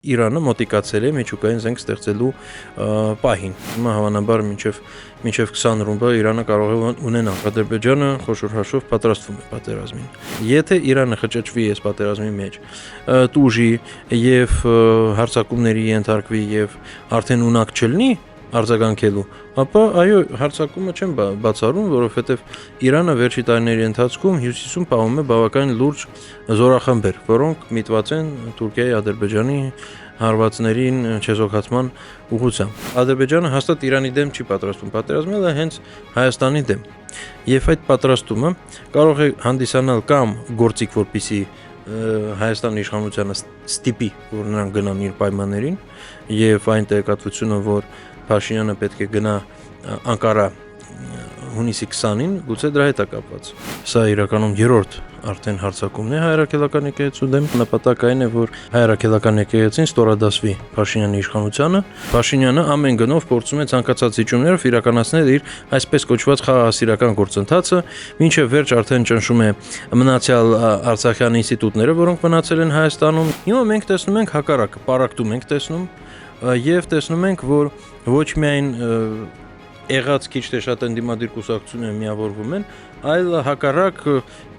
Իրանը մոտիկացել է միջուկային զենք ստեղծելու պահին։ Հիմա հավանաբար մինչև 20 ռումբը Իրանը կարող է ունենալ։ Ադրբեջանը խոշոր հաշվով պատրաստվում է պատերազմին։ Եթե Իրանը խճճվի այս պատերազմի մեջ, տուժի եւ հարձակումների ենթարկվի եւ արդեն ունակ չլինի արձագանքելու, ապա այո, հարձակումը չեմ բացառում, որովհետև Իրանը վերջի տարիների ընթացքում հյուսիսում պահում է բավական լուրջ զորախմբեր, որոնք միտված են Թուրքիայի, Ադրբեջանի հարվածներին չեզոքացման ուղղությամբ։ Ադրբեջանը հաստատ Իրանի դեմ չի պատրաստվում պատերազմել, հենց Հայաստանի դեմ։ Եվ այդ պատրաստումը կարող է հանդիսանալ կամ գործիք, որպիսի Հայաստանի իշխանությանը ստիպի, որ նրանք գնան իր պայմաններին, եւ այն տեղեկատվությունը, որ Փաշինյանը պետք է գնա Անկարա հունիսի 20-ին, գուցե դրա հետ է կապված։ Սա իրականում երրորդ արդեն հարձակումն է հայրաքելական եկեղեցու դեմ։ Նպատակը այն է, որ հայրաքելական եկեղեցին ստորադասվի Փաշինյանի իշխանությանը։ Փաշինյանը ամեն գնով փորձում է ցանկացած զիջումներով իրականացնել իր այսպես կոչված խաղաղասիրական գործընթացը, մինչև վերջ արդեն ճնշում է մնացյալ Արցախյան ինստիտուտները, որոնք մնացել են Հայաստանում։ Հիմա մենք տեսնում ենք հակառակը, պարակտում ենք տեսնում եւ տեսնում ենք, որ ոչ միայն եղած քիչ թե շատ ընդդիմադիր կուսակցությունները միավորվում են, այլ հակառակ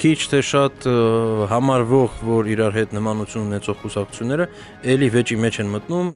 քիչ թե շատ համարվող, որ իրար հետ նմանություն ունեցող կուսակցությունները էլի վեճի մեջ են մտնում։